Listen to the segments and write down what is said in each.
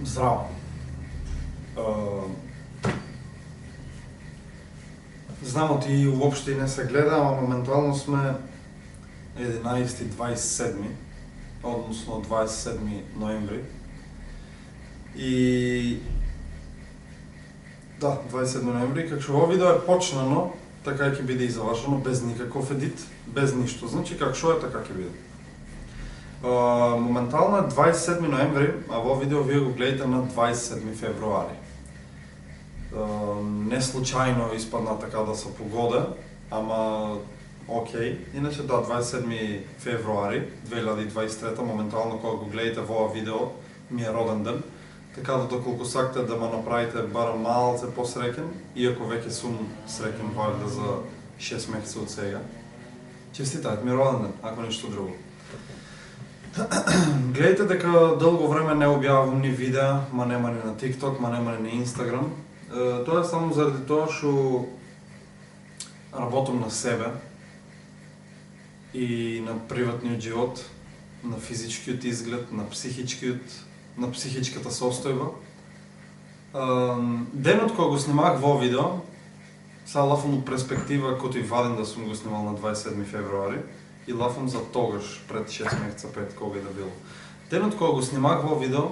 Здраво! Знам ти uopšte и не се гледа, ама моментално сме 11-27, odnosno 27 ноември. И да, 27 ноември, како што ово видео е почнано, така ќе биде и завршено, без никаков едит, без ништо. Значи како што е, така ќе биде. Моментално е 27 ноември, а во видео вие го гледате на 27 февруари. Не случајно испадна така да се погода, ама окей. Иначе да, 27 февруари 2023, моментално кога го гледате во видео, ми е роден ден. Така да доколку сакате да ме направите барем малце посреќен, иако веќе сум среќен валјда за 6 месеци од сега. Честитајте ми роден ден, ако ништо друго. Гледайте дека дълго време не објавам ни видеа, ма нема ни на TikTok, ма нема ни на Instagram. Тоа е само заради тоа што работам на себе и на приватниот живот, на физичкиот изглед, на психичката состојба. Денот кога го снимах во видео, сега лафам од перспектива кој и ваден да сум го снимал на 27 февруари и лафам за тогаш пред 6 месеца пред кога и да било. Денот кога го снимах во видео,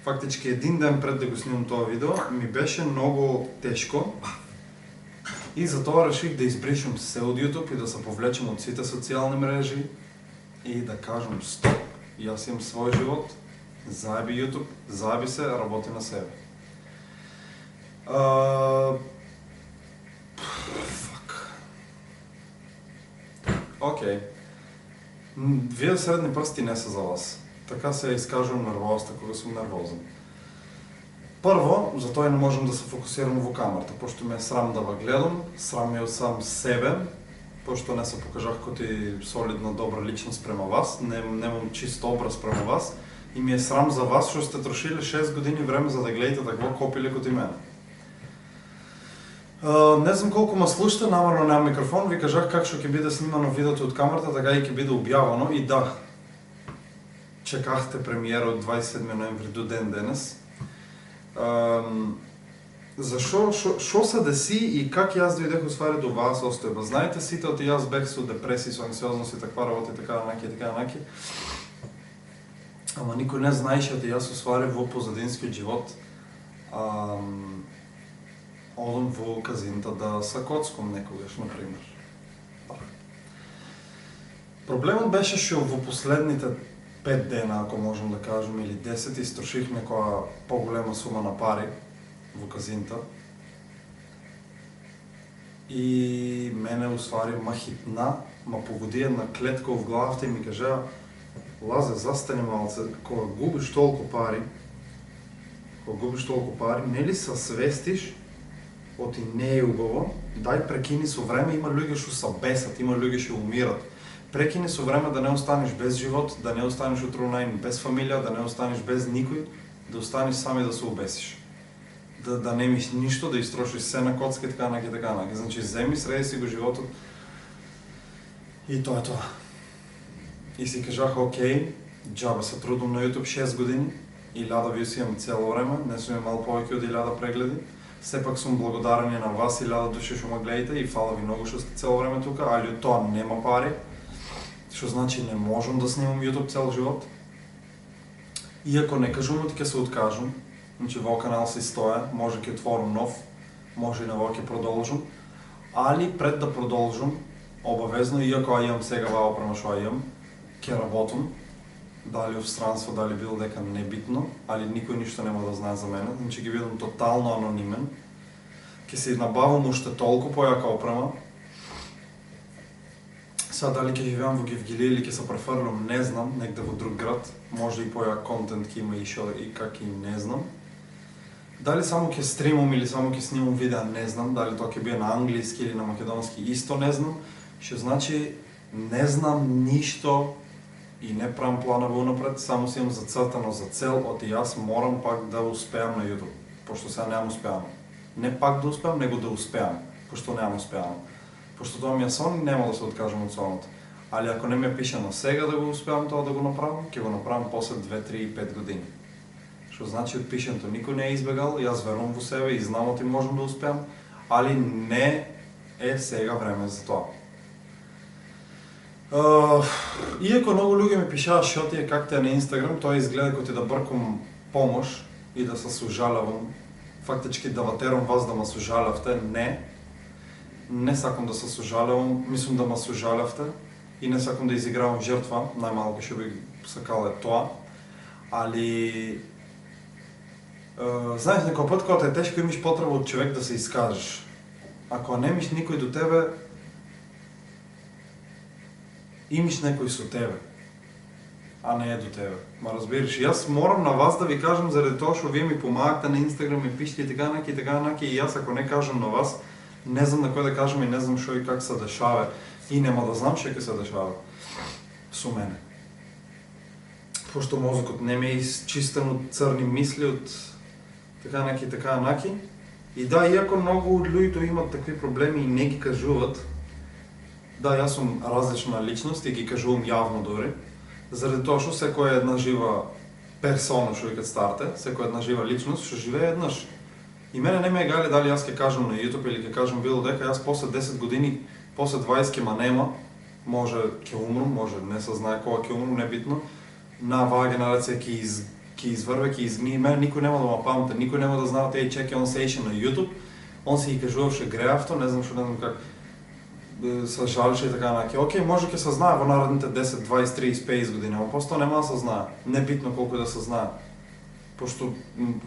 фактички един ден пред да го снимам тоа видео, ми беше многу тешко и затоа реших да избришам се од YouTube и да се повлечем од сите социјални мрежи и да кажам стоп, јас имам свој живот, заеби YouTube, заеби се, работи на себе. Окей. Вие средни прсти не се за вас. Така се изкажувам нервозата кога сум нервозен. Прво, затоа не можам да се фокусирам во камерата, пошто ме е срам да ва гледам, срам е од сам себе, пошто не се покажах коти солидна добра личност према вас, немам чист образ према вас и ми е срам за вас што сте трошили 6 години време за да гледате такво копиле коти мене. Не знам колку ма слушате, намерно немам микрофон, ви кажах как што ќе биде снимано видеото од камерата, така и ќе биде објавено и да, чекахте премиера од 27 ноември до ден денес. Шо се деси и как јас дојдех усвари до оваа состојба? Знаете сите оти јас бех со депресија, со анксиозност и таква работа и така наки. Ама никој не знаеше оти јас усвари во позадинскиот живот. Одам во казинта да се коцкам некогаш, например. Проблемот беше што во последните 5 дена, ако можем да кажем, или 10, истроших некоја поголема сума на пари во казинта. И мене усвари ма хитна, ма погоди една клетка в главата и ми кажа: Лазе, застани малце, кога губиш толку пари, нели се свестиш оти не е убаво, дај прекини со време, има луѓе што се бесат, има луѓе што умират. Прекини со време да не останеш без живот, да не останеш утро најн без фамилија, да не останеш без никој, да останеш сам и да се обесиш. Да не имаш ништо, да истрошиш се на коцка и така наки. Значи, земи, среди си го животот и тоа е тоа. И си кажах, окей, џабе се трудам на YouTube 6 години, 1000 views имам цело време, не сум имал повеќе од 1000 прегледи. Сепак сум благодарен и на вас 1000 души што ме гледате и фала ви многу што сте цело време тука, али од тоа нема пари, што значи не можам да снимам YouTube цел живот. Иако не кажам оти ќе се откажам, значи во канал си стоја, може ќе отворам нов, може и на во ќе продолжам, али пред да продолжам, обавезно, иако имам сега ваа опрема што имам, ќе работам, дали в странство, дали било дека небитно, али никој ништо нема да знае за мене, значи ги бидам тотално анонимен, ќе се набавам уште толку појака опрема. Сега дали ќе живеам во Гевгилија или ќе се префрлам, не знам, негде во друг град, може и појак контент ќе има и шо и как и не знам. Дали само ќе стримам или само ќе снимам видеа, не знам, дали тоа ќе биде на англиски или на македонски, исто не знам, што значи не знам ништо и не правам планови унапред, само си имам зацртано за цел, оти јас морам пак да успеам на YouTube, пошто сега немам успеано. Не пак да успеам, него да успеам, пошто немам успеано. Пошто тоа ми е сон, нема да се откажам од сонот. Али ако не ме пише на сега да го успеам тоа да го направам, ќе го направам после 2, 3 и 5 години. што значи од пишането никој не е избегал, јас верувам во себе и знам оти можам да успеам, али не е сега време за тоа. Иако многу луѓе ми пишаат што ти е, как ти е на Инстаграм, тоа изгледа како ти да бркам помош и да се сожалявам, фактички да ватерам вас да ме сожалявте, не сакам да се сожалявам, мислам да ме сожалявте и не сакам да изигравам жртва, најмалку што би сакал е тоа, али знаеш, некој пат кога те е тешко имаш потреба од човек да се искажеш. Ако немиш никој до тебе, имаш некој со тебе, а не е до тебе. Ма разбираш, јас морам на вас да ви кажам заради тоа што вие ми помагате на Инстаграм, ми пишете и така наки, и јас ако не кажам на вас, не знам на кој да кажам и не знам што и как се дешава и нема да знам што ќе се дешава со мене. Пошто мозокот не ме е изчистен од црни мисли, од така наки. И да, иако многу од луѓето имат такви проблеми и не ги кажуваат, да, јас сум различна личност и ги кажувам јавно дори, заради тоа што секоја една жива персона, што викат старте, секоја една жива личност што живее еднаш. И мене не ме е гале дали јас ќе кажам на YouTube или ќе кажам било дека јас после 10 години, после 20 ке ма нема, може ќе умрам, може не се знае кога ќе умрам, небитно, на оваа генерација ќе изврве, ќе изгние, мене никој нема да ма памте, никој нема да знае теј чеке, он се еше на YouTube, он си ги кажуваше греавто, не знам как се жалеше и така наки. Океј, може ќе се знае во наредните 10, 20, 30, 50 години, но просто нема да се знае. Небитно колку да се знае. Пошто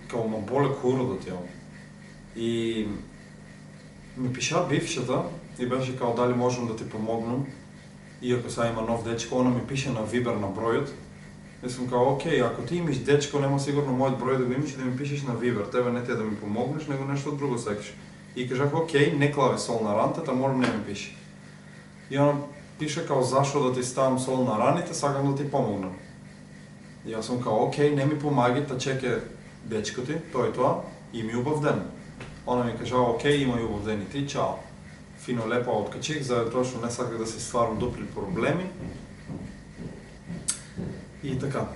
као ма боле куродот ја. И ми пиша бившата и беше као дали можам да ти помогнам. Иако сега има нов дечко, она ми пише на Viber на бројот. И сум као, океј, ако ти имаш дечко, нема сигурно мојот број да го имаш и да ми пишеш на Viber. Тебе не ти е да ми помогнеш, него нешто друго сакаш. И кажах, океј, не клави сол на раните, морам не ми пише. И она пише као зашо да ти ставам сол на раните, сакам да ти помогнам. И јас сум као, океј, не ми помаги, та чеке дечко ти, тоа и тоа, и ми убав ден. Она ми кажа, океј, има и убав ден и ти, чао. Фино лепо откачих, за тоа што не саках да се стварам дупли проблеми. И така.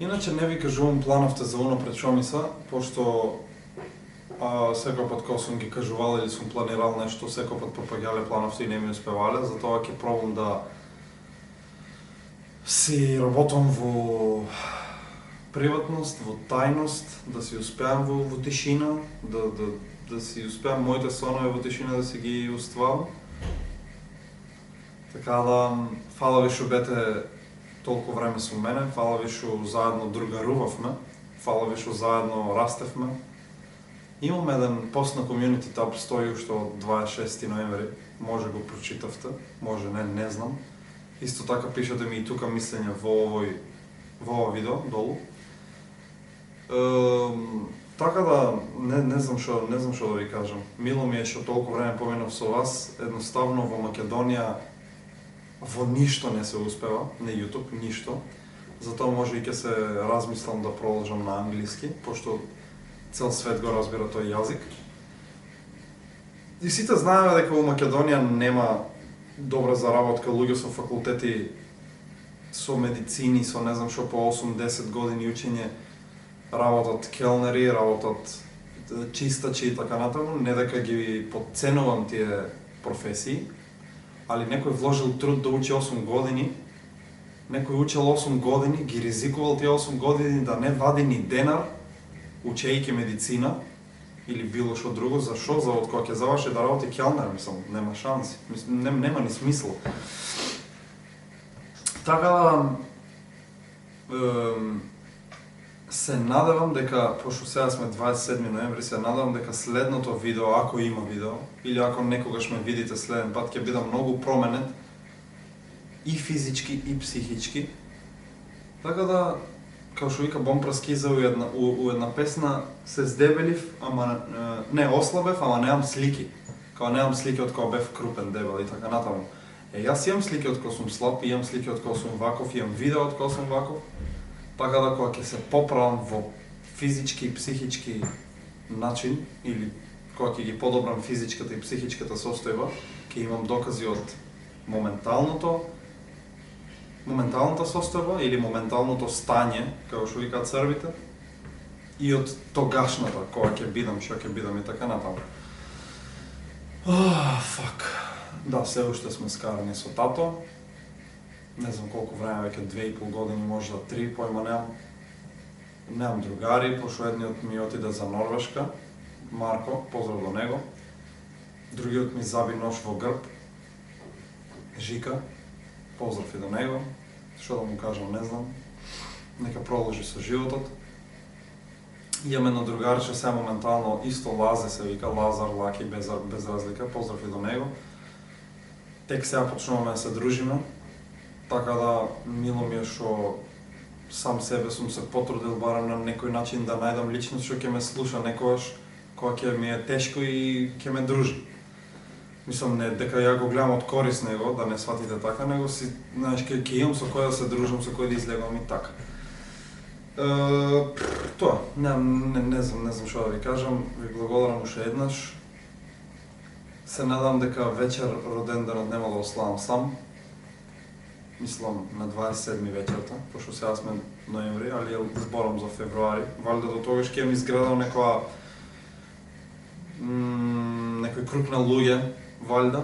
Иначе не ви кажувам плановте за унапред што ми се, пошто секој пат кога сум ги кажувал или сум планирал нешто, секој пат пропаѓале плановте и не ми успевале, затоа ќе пробам да си работам во приватност, во тајност, да си успеам во тишина, да си успеам моите сонови во тишина да си ги устварам. Така да, фала ви што бете толку време со мене, фала ви што заедно другарувавме, фала ви што заедно растевме. Имам еден пост на Community Tab, стои уште од 26 ноември, може го прочитавте, може не знам. Исто така пишете ми и тука мислења во ова видео, долу. Така да, не знам што да ви кажам. Мило ми е што толку време поминав со вас, едноставно во Македонија во ништо не се успева, на YouTube, ништо. Затоа може и ќе се размислам да продолжам на англиски, пошто цел свет го разбира тој јазик. И сите знаеме дека во Македонија нема добра заработка, луѓе со факултети, со медицини, со не знам што по 8-10 години учење, работат келнери, работат чистачи и така натаму, не дека ги подценувам тие професии, али некој вложил труд да учи 8 години, некој учел 8 години, ги ризикувал тие 8 години да не вади ни денар, учејќи медицина или било што друго, зашо? За од кога ќе заврши да работи келнер, мислам, нема шанси, нема ни смисла. Така да се надевам дека, пошто сега сме 27 ноември, се надевам дека следното видео, ако има видео, или ако некогаш ме видите следен пат, ќе биде многу променет и физички и психички. Така да, као што вика Бомпра Скиза у една песна, се здебелив, ама не ослабев, ама немам слики. Као немам слики од кога бев крупен, дебел и така натаму. Јас имам слики од кога сум слаб, имам слики од кога сум ваков, имам видео од кога сум ваков. Така да кога ќе се поправам во физички и психички начин, или кога ќе ги подобрам физичката и психичката состојба, ќе имам докази од моменталната состојба или моменталното стање, како што викаат србите, и од тогашната, кога ќе бидам, што ќе бидам и така натаму. Фак. Да, се уште сме скарани со тато. Не знам колку време, веќе 2,5 години, може да 3, појма немам. Немам другари, пошто едниот ми отиде за Норвешка, Марко, поздрав до него. Другиот ми заби нож во грб, Жика, поздрав и до него. Што да му кажам, не знам. Нека продолжи со животот. Имаме едно другарче, се моментално исто Лазе се вика, Лазар, Лаки, без разлика, поздрав и до него. Тек сега почнуваме да се дружиме, така да мило ми е што сам себе сум се потрудил барем на некој начин да најдам личност што ќе ме слуша некогаш кога ќе ми е тешко и ќе ме дружи. Мислам, не дека ја го гледам од корис него, да не сватите така, него си, знаеш, ќе имам со кој да се дружам, со кој да излегувам и така. Тоа, не знам што да ви кажам, ви благодарам уште еднаш. Се надам дека вечер роденденот нема да ославам сам. Мислам на 27 вечерта, пошто сега сме ноември, али зборам за февруари. Валјда до тогаш ќе ми изградам некој круг на луѓе, валјда.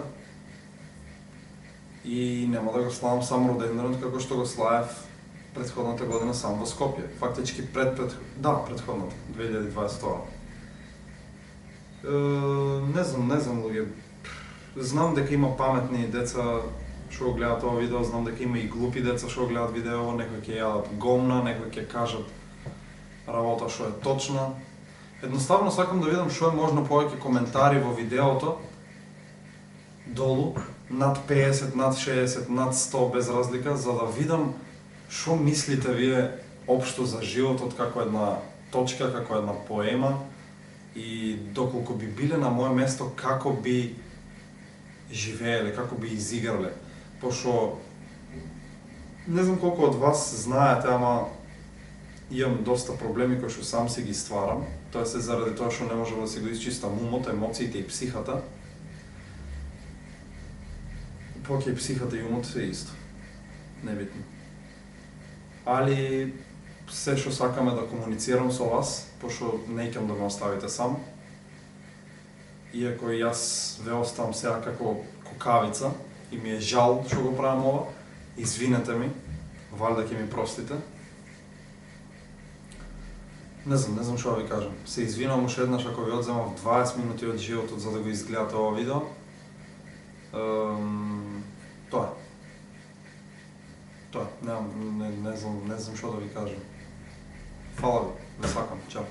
И нема да го славам сам роденденот како што го славев претходната година сам во Скопје. Фактички претходната, 2022. Не знам луѓе. Знам дека има паметни деца што го гледат ова видео, знам дека има и глупи деца што го гледат видео, некои ќе јадат гомна, некои ќе кажат работа што е точна. Едноставно сакам да видам што е можно повеќе коментари во видеото долу, над 50, над 60, над 100 без разлика, за да видам што мислите вие општо за животот како една точка, како една поема и доколку би биле на моје место, како би живееле, како би изиграле. Пошто не знам колку од вас знаете, ама имам доста проблеми кои што сам си ги стварам. Тоа се заради тоа што не можам да си го исчистам умот, емоциите и психата. Поќе и психата и умот се исто. Небитно. Али се што сакам е да комуницирам со вас, пошто не икам да ме оставите сам. Иако и јас ве оставам сега како кукавица и ми е жал што го правам ова, извинете ми, валјда ќе ми простите. Не знам што да ви кажам. Се извинувам уште еднаш ако ви одземав 20 минути од животот за да го изгледате ова видео. Тоа. Не знам што да ви кажам. Фала ви, ве сакам, чао.